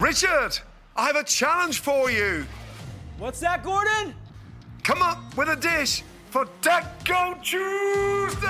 Richard, I have a challenge for you. What's that, Gordon? Come up with a dish for Taco Tuesday!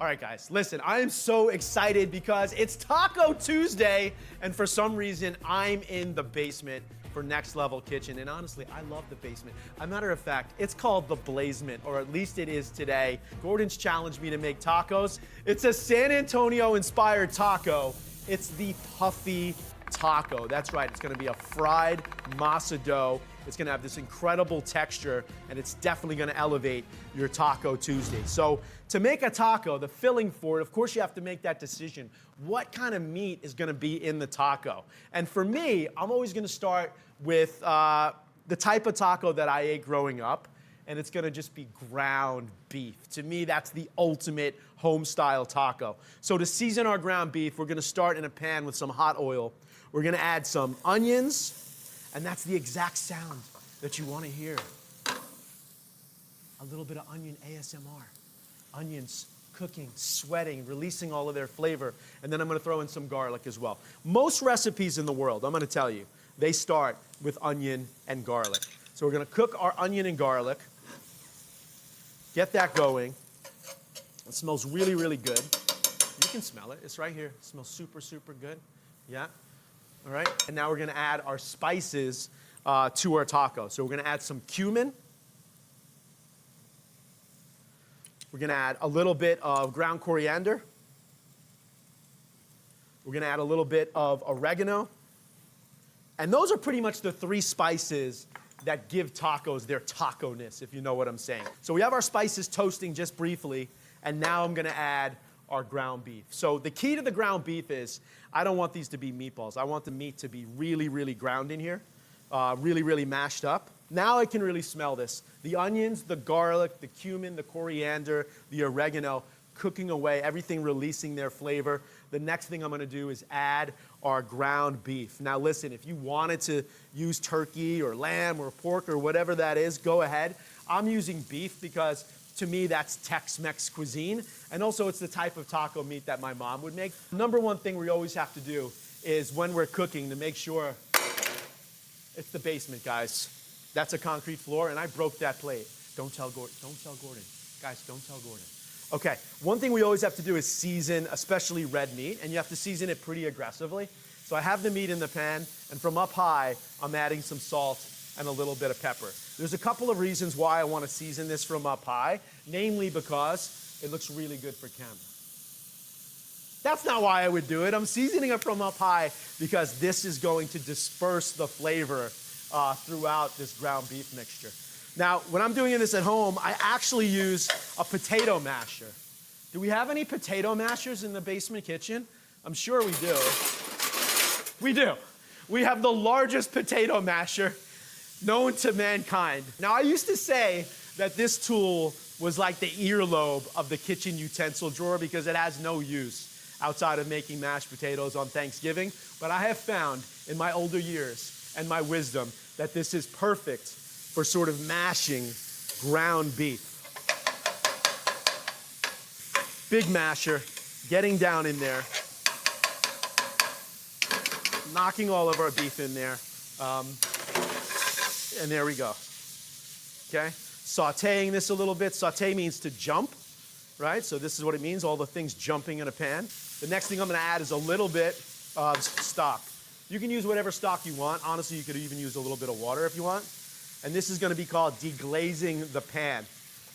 All right, guys, listen, I am so excited because it's Taco Tuesday, and for some reason, I'm in the basement for Next Level Kitchen, and honestly, I love the basement. As a matter of fact, it's called the Blaisement, or at least it is today. Gordon's challenged me to make tacos. It's a San Antonio-inspired taco. It's the Puffy taco. That's right, it's gonna be a fried masa dough. It's gonna have this incredible texture, and it's definitely gonna elevate your Taco Tuesday. So to make a taco, the filling for it, of course you have to make that decision. What kind of meat is gonna be in the taco? And for me, I'm always gonna start with the type of taco that I ate growing up, and it's gonna just be ground beef. To me, that's the ultimate home-style taco. So to season our ground beef, we're gonna start in a pan with some hot oil. We're gonna add some onions, and that's the exact sound that you wanna hear. A little bit of onion ASMR. Onions cooking, sweating, releasing all of their flavor. And then I'm gonna throw in some garlic as well. Most recipes in the world, I'm gonna tell you, they start with onion and garlic. So we're gonna cook our onion and garlic, get that going. It smells really, really good. You can smell it, it's right here. It smells super, super good. Yeah. All right, and now we're gonna add our spices to our taco. So we're gonna add some cumin. We're gonna add a little bit of ground coriander. We're gonna add a little bit of oregano. And those are pretty much the three spices that give tacos their taco-ness, if you know what I'm saying. So we have our spices toasting just briefly, and now I'm gonna add our ground beef. So the key to the ground beef is, I don't want these to be meatballs. I want the meat to be really, really ground in here, really, really mashed up. Now I can really smell this. The onions, the garlic, the cumin, the coriander, the oregano, cooking away, everything releasing their flavor. The next thing I'm gonna do is add our ground beef. Now listen, if you wanted to use turkey or lamb or pork or whatever that is, go ahead. I'm using beef because to me, that's Tex-Mex cuisine. And also, it's the type of taco meat that my mom would make. Number one thing we always have to do is when we're cooking to make sure it's the basement, guys. That's a concrete floor, and I broke that plate. Don't tell Gordon. Don't tell Gordon. Guys, don't tell Gordon. Okay, one thing we always have to do is season, especially red meat, and you have to season it pretty aggressively. So I have the meat in the pan, and from up high, I'm adding some salt and a little bit of pepper. There's a couple of reasons why I want to season this from up high, namely because it looks really good for camera. That's not why I would do it. I'm seasoning it from up high because this is going to disperse the flavor throughout this ground beef mixture. Now, when I'm doing this at home, I actually use a potato masher. Do we have any potato mashers in the basement kitchen? I'm sure we do. We do. We have the largest potato masher known to mankind. Now, I used to say that this tool was like the earlobe of the kitchen utensil drawer because it has no use outside of making mashed potatoes on Thanksgiving. But I have found in my older years and my wisdom that this is perfect for sort of mashing ground beef. Big masher, getting down in there, knocking all of our beef in there. And there we go, okay? Sauteing this a little bit. Saute means to jump, right? So this is what it means, all the things jumping in a pan. The next thing I'm gonna add is a little bit of stock. You can use whatever stock you want. Honestly, you could even use a little bit of water if you want. And this is gonna be called deglazing the pan.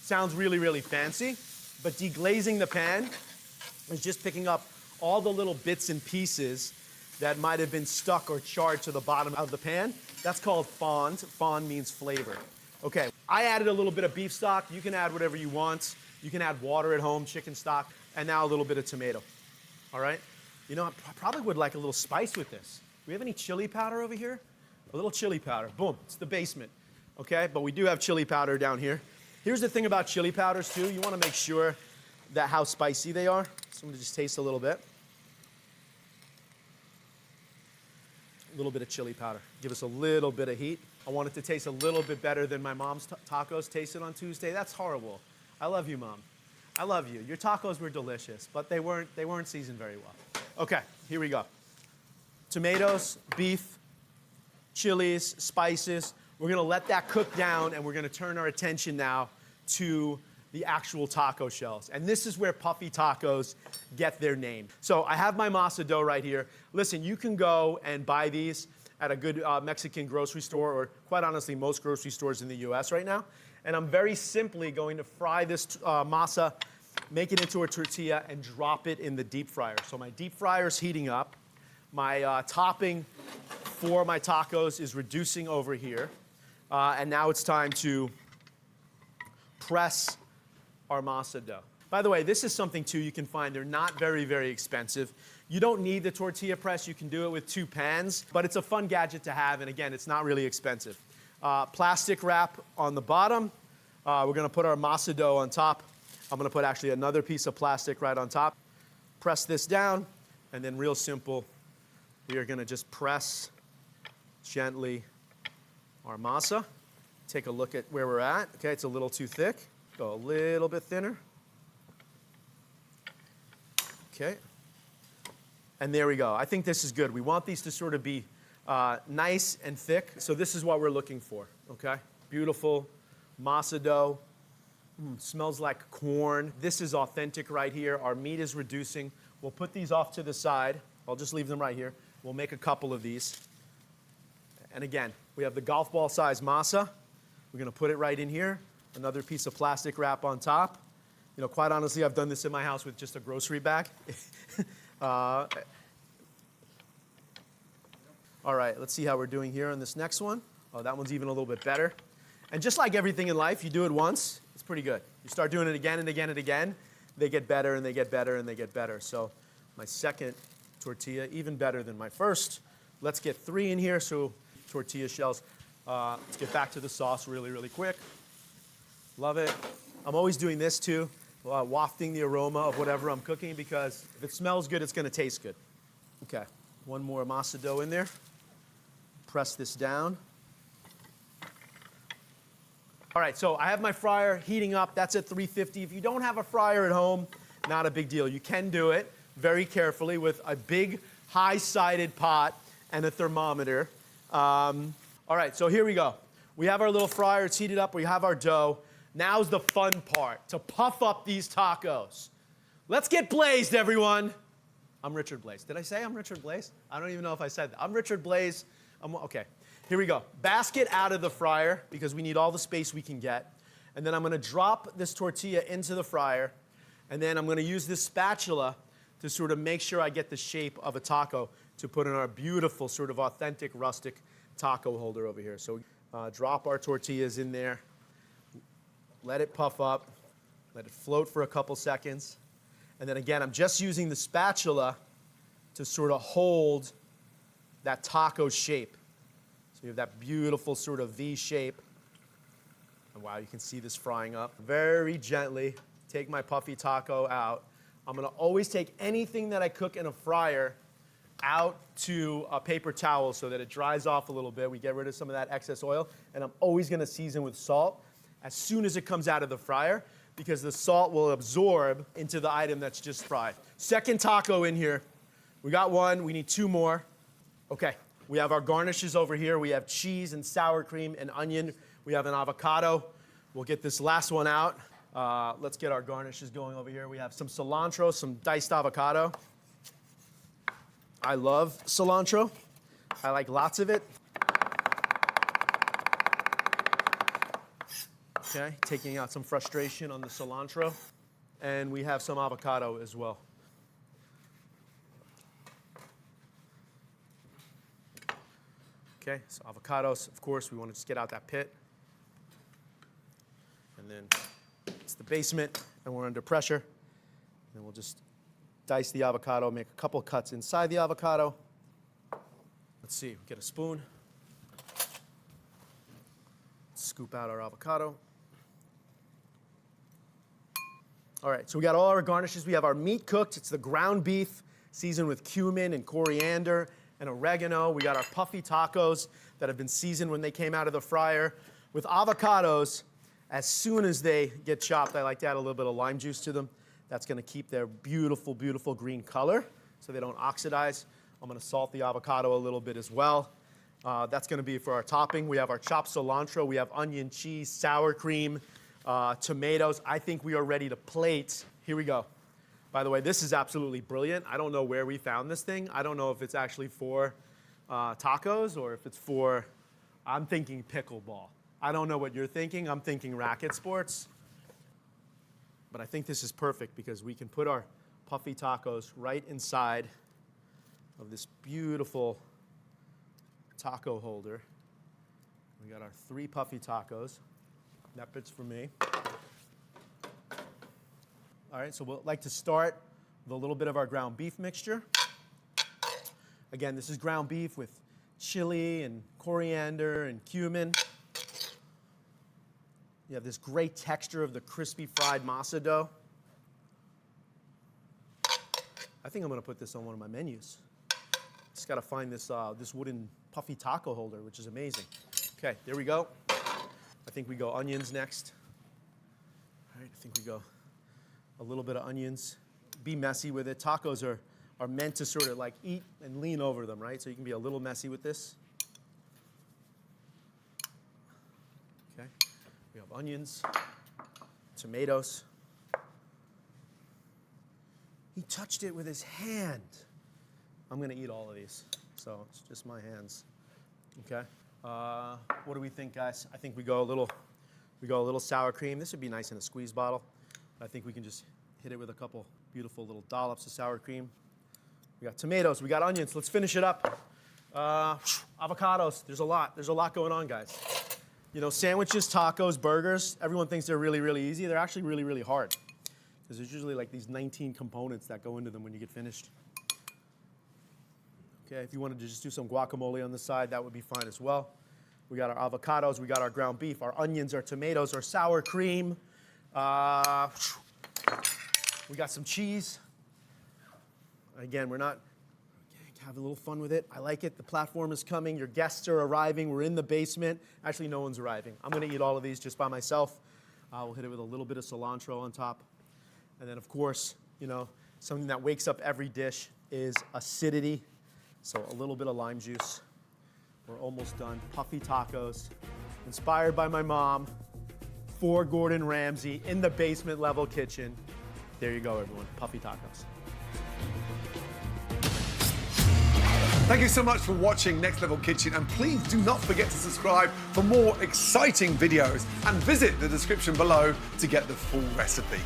Sounds really, really fancy, but deglazing the pan is just picking up all the little bits and pieces that might have been stuck or charred to the bottom of the pan. That's called fond. Fond means flavor. Okay, I added a little bit of beef stock. You can add whatever you want. You can add water at home, chicken stock, and now a little bit of tomato. All right? You know, I probably would like a little spice with this. Do we have any chili powder over here? A little chili powder. Boom, it's the basement. Okay, but we do have chili powder down here. Here's the thing about chili powders too. You wanna make sure that how spicy they are. So I'm gonna just taste a little bit. A little bit of chili powder. Give us a little bit of heat. I want it to taste a little bit better than my mom's tacos tasted on Tuesday. That's horrible. I love you, Mom. I love you. Your tacos were delicious, but they weren't seasoned very well. Okay, here we go. Tomatoes, beef, chilies, spices. We're gonna let that cook down, and we're gonna turn our attention now to the actual taco shells. And this is where Puffy tacos get their name. So I have my masa dough right here. Listen, you can go and buy these at a good Mexican grocery store, or quite honestly, most grocery stores in the US right now. And I'm very simply going to fry this masa, make it into a tortilla, and drop it in the deep fryer. So my deep fryer is heating up. My topping for my tacos is reducing over here. And now it's time to press our masa dough. By the way, this is something too you can find. They're not very, very expensive. You don't need the tortilla press. You can do it with 2 pans, but it's a fun gadget to have, and again, it's not really expensive. Plastic wrap on the bottom. We're gonna put our masa dough on top. I'm gonna put actually another piece of plastic right on top. Press this down, and then real simple, we are gonna just press gently our masa. Take a look at where we're at. Okay, it's a little too thick. Go a little bit thinner. Okay. And there we go. I think this is good. We want these to sort of be nice and thick. So this is what we're looking for, okay? Beautiful masa dough. Smells like corn. This is authentic right here. Our meat is reducing. We'll put these off to the side. I'll just leave them right here. We'll make a couple of these. And again, we have the golf ball size masa. We're gonna put it right in here. Another piece of plastic wrap on top. You know, quite honestly, I've done this in my house with just a grocery bag. All right, let's see how we're doing here on this next one. Oh, that one's even a little bit better. And just like everything in life, you do it once, it's pretty good. You start doing it again and again and again, they get better and they get better and they get better. So my second tortilla, even better than my first. Let's get 3 in here, so tortilla shells. Let's get back to the sauce really, really quick. Love it. I'm always doing this too, wafting the aroma of whatever I'm cooking, because if it smells good, it's gonna taste good. Okay, one more masa dough in there. Press this down. All right, so I have my fryer heating up. That's at 350. If you don't have a fryer at home, not a big deal. You can do it very carefully with a big, high-sided pot and a thermometer. All right, so here we go. We have our little fryer. It's heated up. We have our dough. Now's the fun part, to puff up these tacos. Let's get blazed, everyone. I'm Richard Blais. Did I say I'm Richard Blais? I don't even know if I said that. I'm Richard Blais. Okay, here we go. Basket out of the fryer, because we need all the space we can get. And then I'm gonna drop this tortilla into the fryer, and then I'm gonna use this spatula to sort of make sure I get the shape of a taco to put in our beautiful, sort of authentic, rustic taco holder over here. So drop our tortillas in there. Let it puff up, let it float for a couple seconds. And then again, I'm just using the spatula to sort of hold that taco shape. So you have that beautiful sort of V shape. And wow, you can see this frying up. Very gently take my puffy taco out. I'm gonna always take anything that I cook in a fryer out to a paper towel so that it dries off a little bit. We get rid of some of that excess oil. And I'm always gonna season with salt as soon as it comes out of the fryer, because the salt will absorb into the item that's just fried. Second taco in here. We got one, we need 2 more. Okay, we have our garnishes over here. We have cheese and sour cream and onion. We have an avocado. We'll get this last one out. Let's get our garnishes going over here. We have some cilantro, some diced avocado. I love cilantro. I like lots of it. Okay, taking out some frustration on the cilantro. And we have some avocado as well. Okay, so avocados, of course, we want to just get out that pit. And then it's the basement, and we're under pressure. And we'll just dice the avocado, make a couple cuts inside the avocado. Let's see, get a spoon. Scoop out our avocado. All right, so we got all our garnishes. We have our meat cooked. It's the ground beef seasoned with cumin and coriander and oregano. We got our puffy tacos that have been seasoned when they came out of the fryer with avocados As soon as they get chopped, I like to add a little bit of lime juice to them. That's gonna keep their beautiful, beautiful green color so they don't oxidize. I'm gonna salt the avocado a little bit as well. That's gonna be for our topping. We have our chopped cilantro, we have onion, cheese, sour cream, tomatoes. I think we are ready to plate. Here we go. By the way, this is absolutely brilliant. I don't know where we found this thing. I don't know if it's actually for tacos or if it's for, I'm thinking pickleball. I don't know what you're thinking. I'm thinking racket sports. But I think this is perfect because we can put our puffy tacos right inside of this beautiful taco holder. We got our 3 puffy tacos. That fits for me. All right, so we'll like to start with a little bit of our ground beef mixture. Again, this is ground beef with chili and coriander and cumin. You have this great texture of the crispy fried masa dough. I think I'm gonna put this on one of my menus. Just gotta find this, this wooden puffy taco holder, which is amazing. Okay, there we go. I think we go onions next. All right, I think we go a little bit of onions. Be messy with it. Tacos are meant to sort of like eat and lean over them, right? So you can be a little messy with this. Okay, we have onions, tomatoes. He touched it with his hand. I'm gonna eat all of these, so it's just my hands. Okay. What do we think, guys? I think we go a little sour cream. This would be nice in a squeeze bottle. I think we can just hit it with a couple beautiful little dollops of sour cream. We got tomatoes, we got onions. Let's finish it up. Avocados. There's a lot going on, guys. You know, sandwiches, tacos, burgers. Everyone thinks they're really, really easy. They're actually really, really hard because there's usually like these 19 components that go into them when you get finished. Okay, if you wanted to just do some guacamole on the side, that would be fine as well. We got our avocados, we got our ground beef, our onions, our tomatoes, our sour cream. We got some cheese. Again, we're not, have a little fun with it. I like it. The platform is coming. Your guests are arriving. We're in the basement. Actually, no one's arriving. I'm going to eat all of these just by myself. We'll hit it with a little bit of cilantro on top. And then, of course, you know, something that wakes up every dish is acidity. So a little bit of lime juice. We're almost done. Puffy tacos, inspired by my mom, for Gordon Ramsay in the basement level kitchen. There you go, everyone. Puffy tacos. Thank you so much for watching Next Level Kitchen, and please do not forget to subscribe for more exciting videos and visit the description below to get the full recipe.